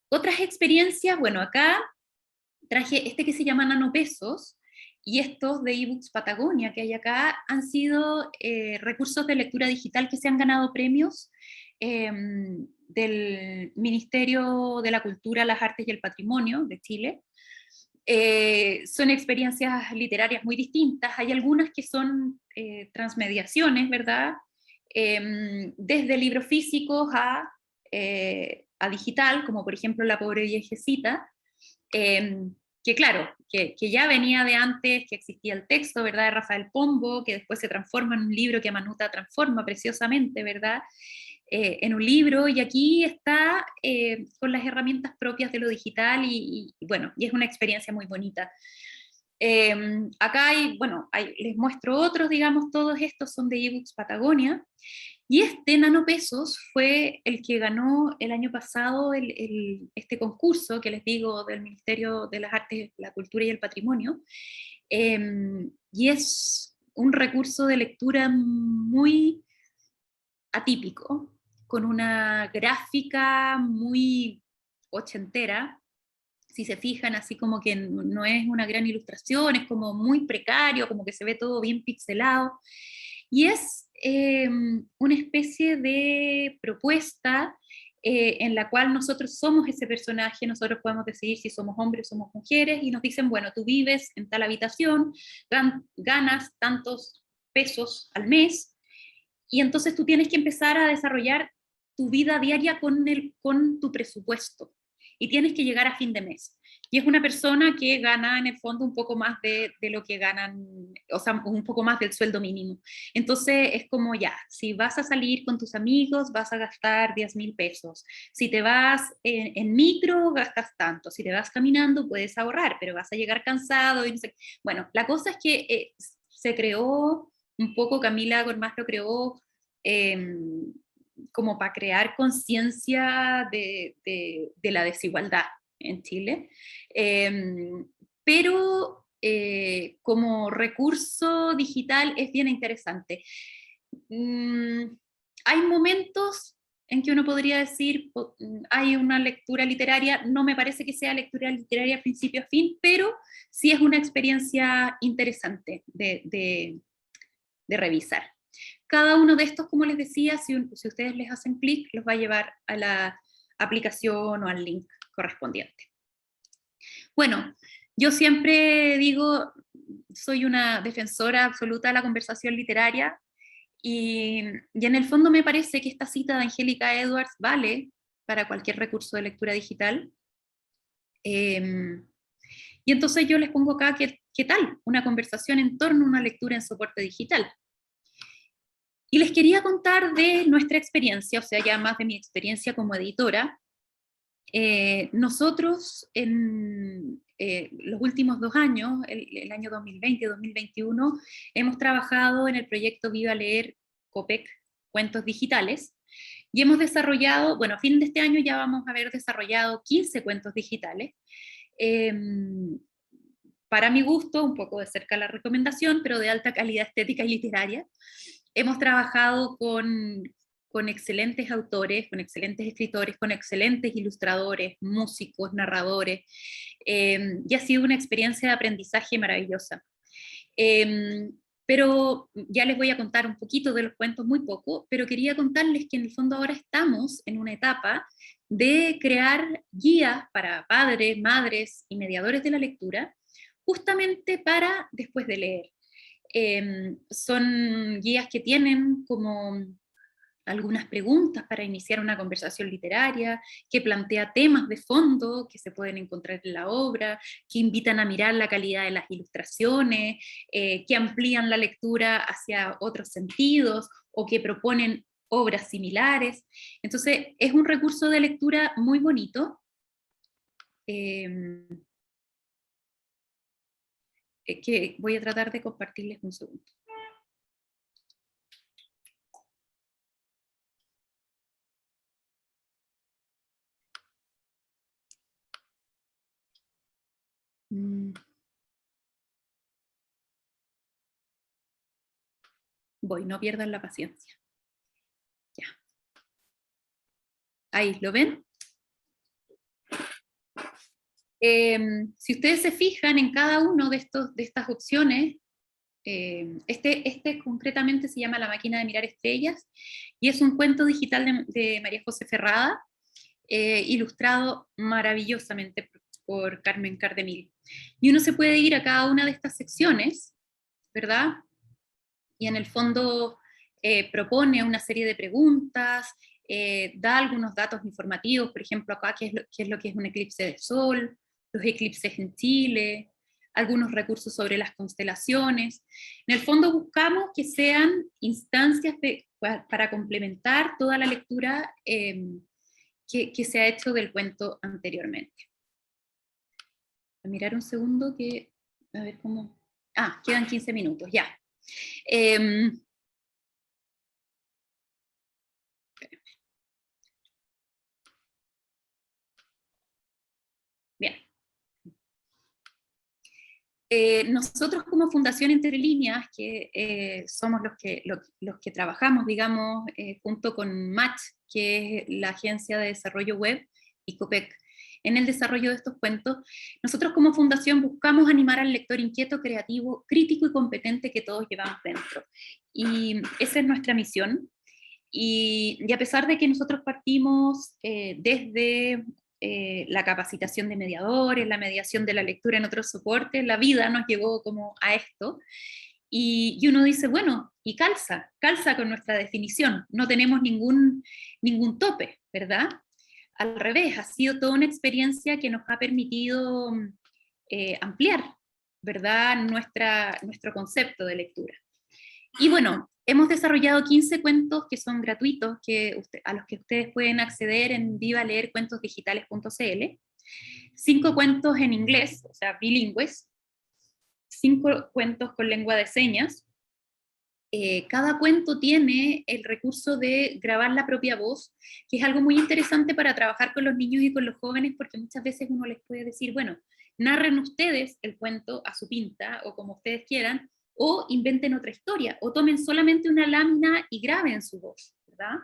Speaker 2: Otras experiencias, bueno, acá traje este que se llama Nanopesos, y estos de eBooks Patagonia que hay acá han sido recursos de lectura digital que se han ganado premios del Ministerio de la Cultura, las Artes y el Patrimonio de Chile. Son experiencias literarias muy distintas, hay algunas que son transmediaciones, ¿verdad? Desde libros físicos a digital, como por ejemplo La pobre viejecita, que claro, que ya venía de antes, que existía el texto, ¿verdad?, de Rafael Pombo, que después se transforma en un libro que Manuta transforma preciosamente, ¿verdad?, en un libro, y aquí está con las herramientas propias de lo digital, y bueno, y es una experiencia muy bonita. Acá hay, bueno, les muestro otros, digamos, todos estos son de eBooks Patagonia, y este Nanopesos fue el que ganó el año pasado este concurso que les digo del Ministerio de las Artes, la Cultura y el Patrimonio, y es un recurso de lectura muy atípico, con una gráfica muy ochentera, si se fijan, así como que no es una gran ilustración, es como muy precario, como que se ve todo bien pixelado, y es una especie de propuesta en la cual nosotros somos ese personaje, nosotros podemos decidir si somos hombres o somos mujeres, y nos dicen, bueno, tú vives en tal habitación, ganas tantos pesos al mes, y entonces tú tienes que empezar a desarrollar tu vida diaria con tu presupuesto, y tienes que llegar a fin de mes. Y es una persona que gana en el fondo un poco más de lo que ganan, o sea, un poco más del sueldo mínimo. Entonces es como ya, si vas a salir con tus amigos vas a gastar 10.000 pesos. Si te vas en micro gastas tanto. Si te vas caminando puedes ahorrar, pero vas a llegar cansado. Y no sé. Bueno, la cosa es que se creó un poco, Camila Gormaz lo creó como para crear conciencia de la desigualdad en Chile, pero como recurso digital es bien interesante. Hay momentos en que uno podría decir, hay una lectura literaria, no me parece que sea lectura literaria principio a fin, pero sí es una experiencia interesante de revisar. Cada uno de estos, como les decía, si ustedes les hacen clic, los va a llevar a la aplicación o al link correspondiente. Bueno, yo siempre digo, soy una defensora absoluta de la conversación literaria, y en el fondo me parece que esta cita de Angélica Edwards vale para cualquier recurso de lectura digital. Y entonces yo les pongo acá, ¿qué tal? Una conversación en torno a una lectura en soporte digital. Y les quería contar de nuestra experiencia, o sea, ya más de mi experiencia como editora. Nosotros en los últimos 2 años, el año 2020-2021, hemos trabajado en el proyecto Viva Leer COPEC Cuentos Digitales, y hemos desarrollado, bueno, a fin de este año ya vamos a haber desarrollado 15 cuentos digitales. Para mi gusto, un poco de cerca la recomendación, pero de alta calidad estética y literaria. Hemos trabajado con excelentes autores, con excelentes escritores, con excelentes ilustradores, músicos, narradores, y ha sido una experiencia de aprendizaje maravillosa. Pero ya les voy a contar un poquito de los cuentos, muy poco, pero quería contarles que en el fondo ahora estamos en una etapa de crear guías para padres, madres y mediadores de la lectura, justamente para después de leer. Son guías que tienen como algunas preguntas para iniciar una conversación literaria, que plantea temas de fondo que se pueden encontrar en la obra, que invitan a mirar la calidad de las ilustraciones, que amplían la lectura hacia otros sentidos o que proponen obras similares. Entonces, es un recurso de lectura muy bonito. Que voy a tratar de compartirles un segundo. Voy, no pierdan la paciencia. Ya. Ahí, ¿lo ven? Si ustedes se fijan en cada uno de estas opciones, este concretamente se llama La máquina de mirar estrellas, y es un cuento digital de María José Ferrada, ilustrado maravillosamente por Carmen Cardemil. Y uno se puede ir a cada una de estas secciones, ¿verdad? Y en el fondo propone una serie de preguntas, da algunos datos informativos, por ejemplo, acá qué es lo que es un eclipse de sol, los eclipses en Chile, algunos recursos sobre las constelaciones. En el fondo buscamos que sean instancias para complementar toda la lectura que se ha hecho del cuento anteriormente. Voy a mirar un segundo a ver cómo... Ah, quedan 15 minutos, ya. Bien. Nosotros como Fundación Entre Líneas, que somos los que trabajamos, digamos, junto con Match, que es la agencia de desarrollo web, y COPEC, en el desarrollo de estos cuentos, nosotros como fundación buscamos animar al lector inquieto, creativo, crítico y competente que todos llevamos dentro. Y esa es nuestra misión. Y a pesar de que nosotros partimos desde la capacitación de mediadores, la mediación de la lectura en otros soportes, la vida nos llevó como a esto, y uno dice, bueno, y calza con nuestra definición, no tenemos ningún tope, ¿verdad? Al revés, ha sido toda una experiencia que nos ha permitido ampliar, ¿verdad?, nuestro concepto de lectura. Y bueno, hemos desarrollado 15 cuentos que son gratuitos, a los que ustedes pueden acceder en vivaleercuentosdigitales.cl, 5 cuentos en inglés, o sea, bilingües, 5 cuentos con lengua de señas. Cada cuento tiene el recurso de grabar la propia voz, que es algo muy interesante para trabajar con los niños y con los jóvenes, porque muchas veces uno les puede decir, bueno, narren ustedes el cuento a su pinta, o como ustedes quieran, o inventen otra historia, o tomen solamente una lámina y graben su voz, ¿verdad?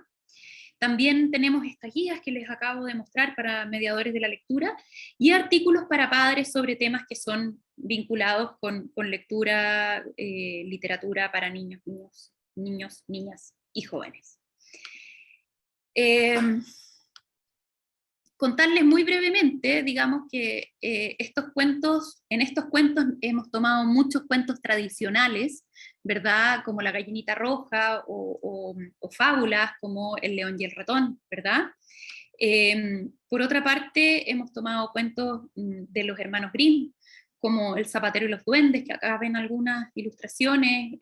Speaker 2: También tenemos estas guías que les acabo de mostrar para mediadores de la lectura, y artículos para padres sobre temas que son vinculados con lectura, literatura para niños, niñas y jóvenes. Contarles muy brevemente, digamos que en estos cuentos hemos tomado muchos cuentos tradicionales, ¿verdad? Como La gallinita roja, o fábulas como El león y el ratón, ¿verdad? Por otra parte, hemos tomado cuentos de los hermanos Grimm, como El zapatero y los duendes, que acá ven algunas ilustraciones,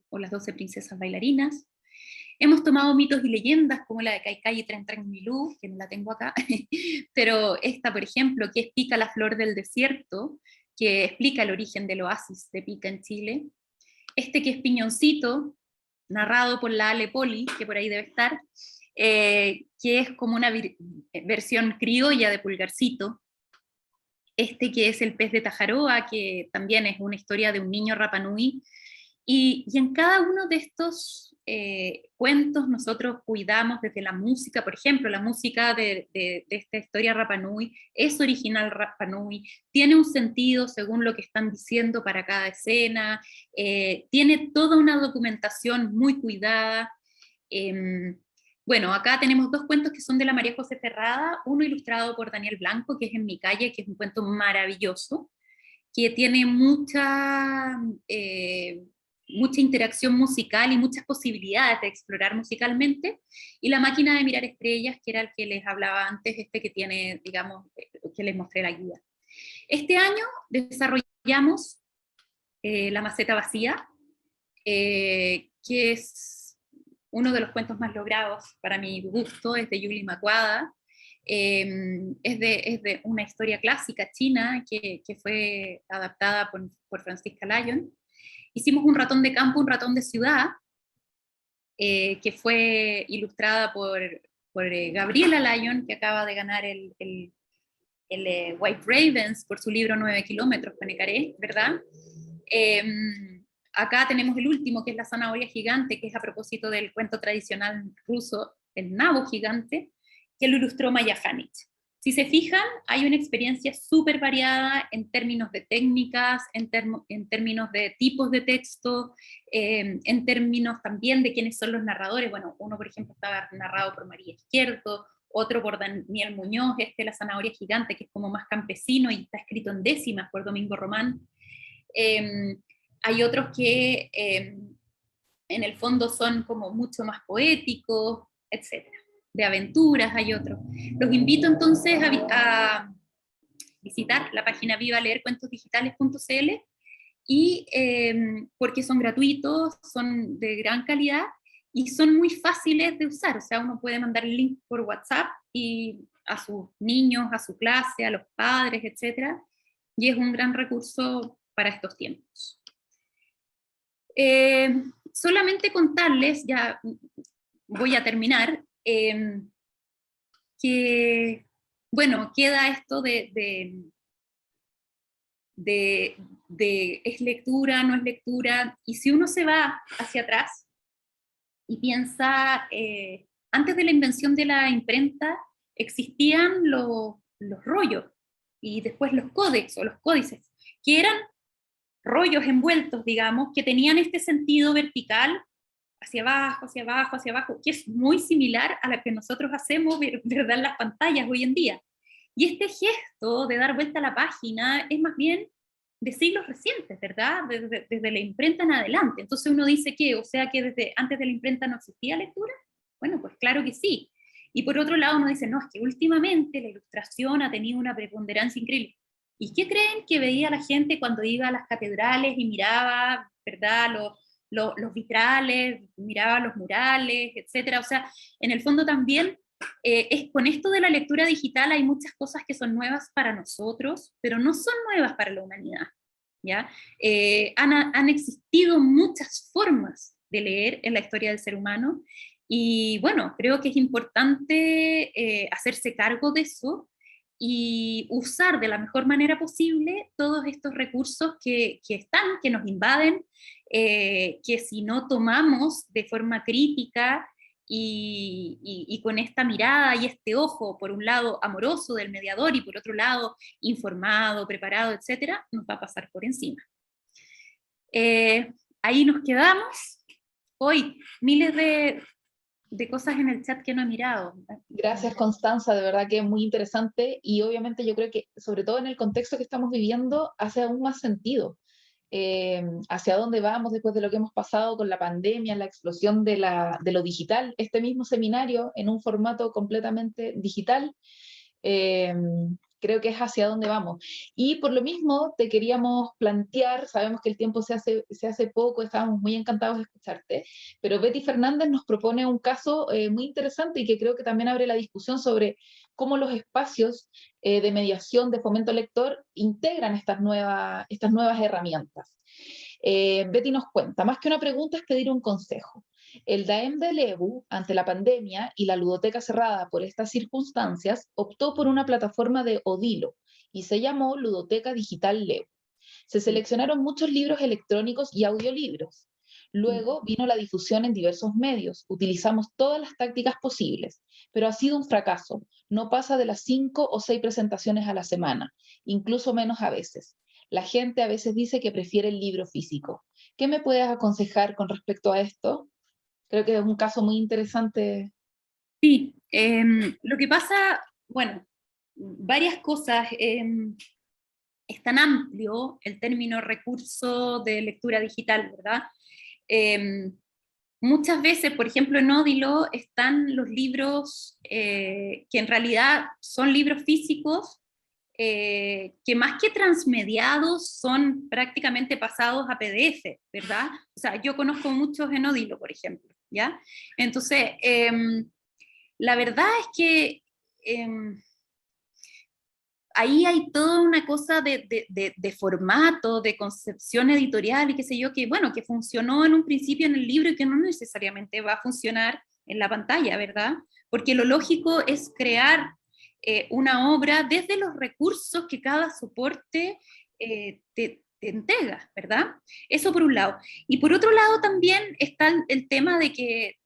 Speaker 2: o Las 12 princesas bailarinas. Hemos tomado mitos y leyendas como la de Kaikai y Tren Tren Milú, que no la tengo acá, pero esta, por ejemplo, que es Pica la flor del desierto, que explica el origen del oasis de Pica en Chile. Este que es Piñoncito, narrado por la Ale Poli, que por ahí debe estar, que es como una versión criolla de Pulgarcito. Este que es El pez de Tajaroa, que también es una historia de un niño Rapanui. Y en cada uno de estos cuentos nosotros cuidamos desde la música, por ejemplo, la música de esta historia Rapanui es original Rapanui, tiene un sentido según lo que están diciendo para cada escena, tiene toda una documentación muy cuidada. Bueno, acá tenemos 2 cuentos que son de la María José Ferrada, uno ilustrado por Daniel Blanco, que es En mi calle, que es un cuento maravilloso, que tiene mucha interacción musical y muchas posibilidades de explorar musicalmente, y La máquina de mirar estrellas, que era el que les hablaba antes, que tiene, digamos, que les mostré la guía. Este año desarrollamos La maceta vacía, que es uno de los cuentos más logrados para mi gusto, es de Yuli Macuada. Es de una historia clásica china que fue adaptada por Francisca Lyon. Hicimos Un ratón de campo, un ratón de ciudad, que fue ilustrada por Gabriela Lyon, que acaba de ganar el White Ravens por su libro 9 kilómetros, Panecaré, ¿verdad? Acá tenemos el último, que es La zanahoria gigante, que es a propósito del cuento tradicional ruso, el nabo gigante, que lo ilustró Maya Hanich. Si se fijan, hay una experiencia súper variada en términos de técnicas, en términos de tipos de texto, en términos también de quiénes son los narradores. Bueno, uno, por ejemplo, estaba narrado por María Izquierdo, otro por Daniel Muñoz, La zanahoria gigante, que es como más campesino y está escrito en décimas por Domingo Román. Hay otros que en el fondo son como mucho más poéticos, etc. De aventuras hay otros. Los invito entonces a visitar la página vivaleercuentosdigitales.cl y porque son gratuitos, son de gran calidad y son muy fáciles de usar. O sea, uno puede mandar el link por WhatsApp y a sus niños, a su clase, a los padres, etc. Y es un gran recurso para estos tiempos. Solamente contarles, ya voy a terminar, que, bueno, queda esto de es lectura, no es lectura, y si uno se va hacia atrás y piensa, antes de la invención de la imprenta existían los rollos, y después los códex o los códices, que eran rollos envueltos, digamos, que tenían este sentido vertical, hacia abajo, hacia abajo, hacia abajo, que es muy similar a la que nosotros hacemos, ¿verdad?, en las pantallas hoy en día. Y este gesto de dar vuelta a la página es más bien de siglos recientes, ¿verdad? Desde la imprenta en adelante. Entonces uno dice que, o sea, que desde antes de la imprenta no existía lectura. Bueno, pues claro que sí. Y por otro lado uno dice, no, es que últimamente la ilustración ha tenido una preponderancia increíble. ¿Y qué creen que veía la gente cuando iba a las catedrales y miraba, ¿verdad?, los vitrales, miraba los murales, etcétera? O sea, en el fondo también con esto de la lectura digital hay muchas cosas que son nuevas para nosotros, pero no son nuevas para la humanidad, ¿ya? Han existido muchas formas de leer en la historia del ser humano, y bueno, creo que es importante hacerse cargo de eso y usar de la mejor manera posible todos estos recursos que están, que nos invaden, que si no tomamos de forma crítica y con esta mirada y este ojo, por un lado amoroso del mediador y por otro lado informado, preparado, etcétera, nos va a pasar por encima. Ahí nos quedamos. Hoy, miles de cosas en el chat que no he mirado.
Speaker 1: Gracias, Constanza, de verdad que es muy interesante, y obviamente yo creo que, sobre todo en el contexto que estamos viviendo, hace aún más sentido. Hacia dónde vamos después de lo que hemos pasado con la pandemia, la explosión de lo digital, este mismo seminario en un formato completamente digital, creo que es hacia dónde vamos. Y por lo mismo te queríamos plantear, sabemos que el tiempo se hace poco, estábamos muy encantados de escucharte, pero Betty Fernández nos propone un caso muy interesante y que creo que también abre la discusión sobre cómo los espacios de mediación, de fomento lector, integran estas nuevas herramientas. Betty nos cuenta, más que una pregunta es pedir un consejo. El DAEM de Lebu, ante la pandemia y la ludoteca cerrada por estas circunstancias, optó por una plataforma de Odilo y se llamó Ludoteca Digital Lebu. Se seleccionaron muchos libros electrónicos y audiolibros. Luego vino la difusión en diversos medios. Utilizamos todas las tácticas posibles, pero ha sido un fracaso. No pasa de las 5 o 6 presentaciones a la semana, incluso menos a veces. La gente a veces dice que prefiere el libro físico. ¿Qué me puedes aconsejar con respecto a esto? Creo que es un caso muy interesante.
Speaker 2: Sí, lo que pasa, bueno, varias cosas. Es tan amplio el término recurso de lectura digital, ¿verdad? Muchas veces, por ejemplo, en Odilo están los libros que en realidad son libros físicos, que más que transmediados son prácticamente pasados a PDF, ¿verdad? O sea, yo conozco muchos en Odilo, por ejemplo, ¿ya? Entonces, la verdad es que ahí hay toda una cosa de formato, de concepción editorial y qué sé yo, que bueno, que funcionó en un principio en el libro y que no necesariamente va a funcionar en la pantalla, ¿verdad? Porque lo lógico es crear una obra desde los recursos que cada soporte te entrega, ¿verdad? Eso por un lado. Y por otro lado también está el tema de que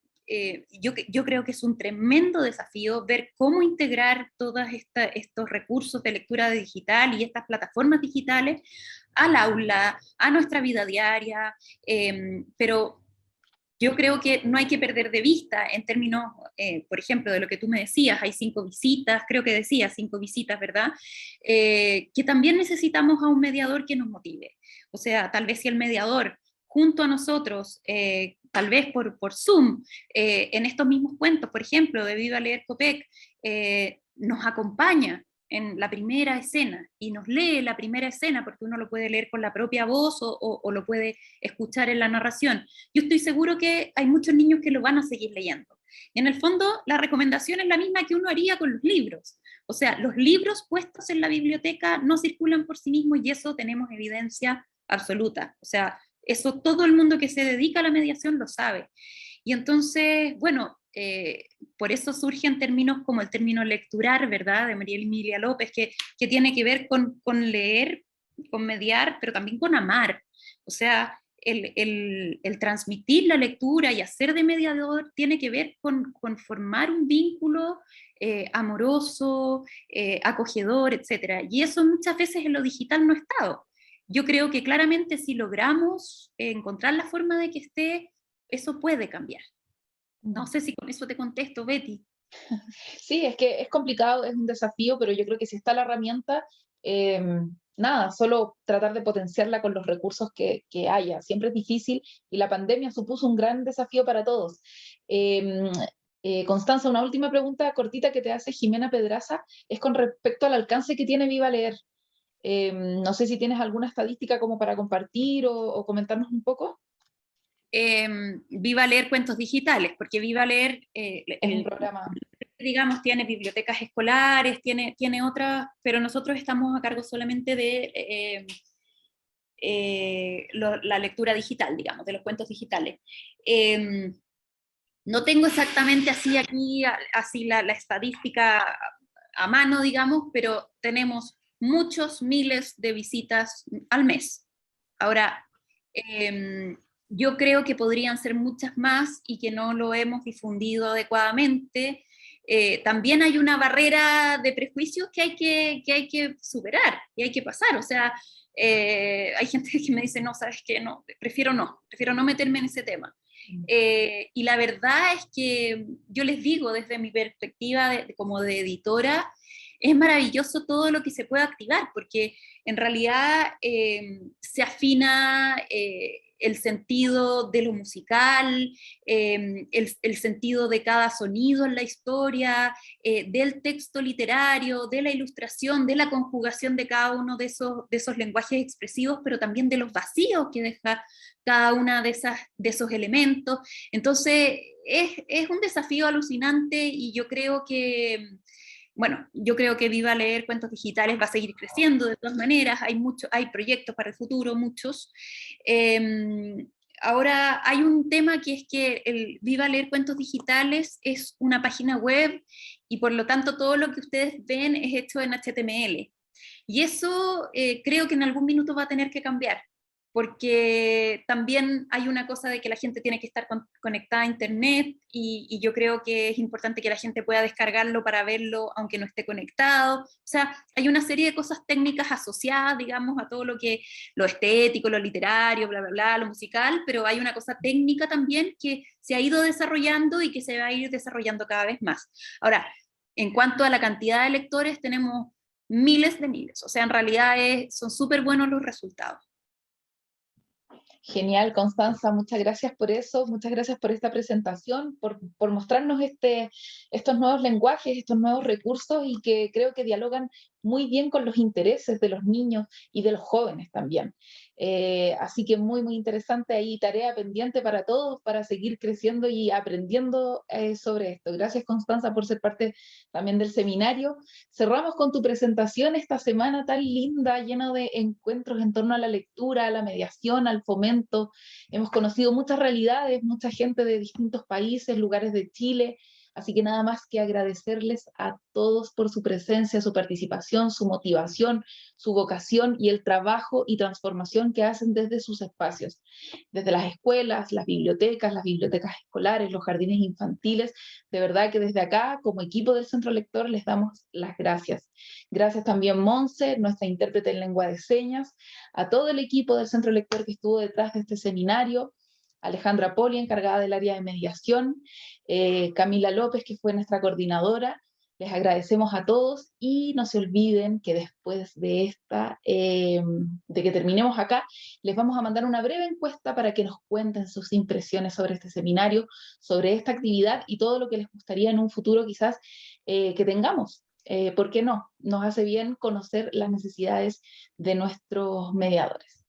Speaker 2: yo creo que es un tremendo desafío ver cómo integrar todos estos recursos de lectura digital y estas plataformas digitales al aula, a nuestra vida diaria, pero yo creo que no hay que perder de vista en términos, por ejemplo, de lo que tú me decías, hay 5 visitas, creo que decías 5 visitas, ¿verdad? Que también necesitamos a un mediador que nos motive. O sea, tal vez si el mediador junto a nosotros, tal vez por Zoom, en estos mismos cuentos, por ejemplo, de Viva Leer Copec, nos acompaña en la primera escena y nos lee la primera escena, porque uno lo puede leer con la propia voz o lo puede escuchar en la narración. Yo estoy seguro que hay muchos niños que lo van a seguir leyendo. Y en el fondo, la recomendación es la misma que uno haría con los libros. O sea, los libros puestos en la biblioteca no circulan por sí mismos y eso tenemos evidencia absoluta. O sea, eso todo el mundo que se dedica a la mediación lo sabe. Y entonces, bueno, por eso surgen términos como el término lecturar, ¿verdad?, de María Emilia López, que tiene que ver con leer, con mediar, pero también con amar. O sea, el transmitir la lectura y hacer de mediador tiene que ver con formar un vínculo amoroso, acogedor, etc. Y eso muchas veces en lo digital no ha estado. Yo creo que claramente si logramos encontrar la forma de que esté, eso puede cambiar. No sé si con eso te contesto, Betty.
Speaker 1: Sí, es que es complicado, es un desafío, pero yo creo que si está la herramienta, nada, solo tratar de potenciarla con los recursos que haya. Siempre es difícil y la pandemia supuso un gran desafío para todos. Eh, Constanza, una última pregunta cortita que te hace Jimena Pedraza es con respecto al alcance que tiene Viva Leer. No sé si tienes alguna estadística como para compartir o comentarnos un poco.
Speaker 2: Viva Leer Cuentos Digitales, porque Viva Leer,
Speaker 1: Es un programa.
Speaker 2: digamos, tiene bibliotecas escolares, tiene otras, pero nosotros estamos a cargo solamente de la lectura digital, digamos, de los cuentos digitales. No tengo exactamente así aquí, así la estadística a mano, digamos, pero tenemos muchos miles de visitas al mes. Ahora, yo creo que podrían ser muchas más y que no lo hemos difundido adecuadamente. También hay una barrera de prejuicios que hay que superar y hay que pasar. O sea, hay gente que me dice, no, sabes qué, no, prefiero no meterme en ese tema. Y la verdad es que yo les digo desde mi perspectiva como de editora, es maravilloso todo lo que se puede activar, porque en realidad se afina el sentido de lo musical, el sentido de cada sonido en la historia, del texto literario, de la ilustración, de la conjugación de cada uno de esos lenguajes expresivos, pero también de los vacíos que deja cada una de esos elementos. Entonces, es un desafío alucinante y yo creo que, bueno, yo creo que Viva Leer Cuentos Digitales va a seguir creciendo de todas maneras, hay proyectos para el futuro, muchos. Ahora hay un tema que es que el Viva Leer Cuentos Digitales es una página web y por lo tanto todo lo que ustedes ven es hecho en HTML. Y eso creo que en algún minuto va a tener que cambiar, porque también hay una cosa de que la gente tiene que estar conectada a internet y yo creo que es importante que la gente pueda descargarlo para verlo aunque no esté conectado. O sea, hay una serie de cosas técnicas asociadas, digamos, a todo lo estético, lo literario, bla, bla, bla, lo musical, pero hay una cosa técnica también que se ha ido desarrollando y que se va a ir desarrollando cada vez más. Ahora, en cuanto a la cantidad de lectores, tenemos miles de miles, o sea, en realidad son súper buenos los resultados.
Speaker 1: Genial, Constanza, muchas gracias por eso, muchas gracias por esta presentación, por mostrarnos estos nuevos lenguajes, estos nuevos recursos y que creo que dialogan muy bien con los intereses de los niños y de los jóvenes también. Así que muy, muy interesante ahí, tarea pendiente para todos, para seguir creciendo y aprendiendo sobre esto. Gracias, Constanza, por ser parte también del seminario. Cerramos con tu presentación esta semana tan linda, llena de encuentros en torno a la lectura, a la mediación, al fomento. Hemos conocido muchas realidades, mucha gente de distintos países, lugares de Chile, Así que nada más que agradecerles a todos por su presencia, su participación, su motivación, su vocación y el trabajo y transformación que hacen desde sus espacios, desde las escuelas, las bibliotecas escolares, los jardines infantiles. De verdad que desde acá, como equipo del Centro Lector, les damos las gracias. Gracias también, Monse, nuestra intérprete en lengua de señas, a todo el equipo del Centro Lector que estuvo detrás de este seminario, Alejandra Poli, encargada del área de mediación, Camila López, que fue nuestra coordinadora. Les agradecemos a todos y no se olviden que después de de que terminemos acá, les vamos a mandar una breve encuesta para que nos cuenten sus impresiones sobre este seminario, sobre esta actividad y todo lo que les gustaría en un futuro quizás que tengamos. ¿Por qué no? Nos hace bien conocer las necesidades de nuestros mediadores.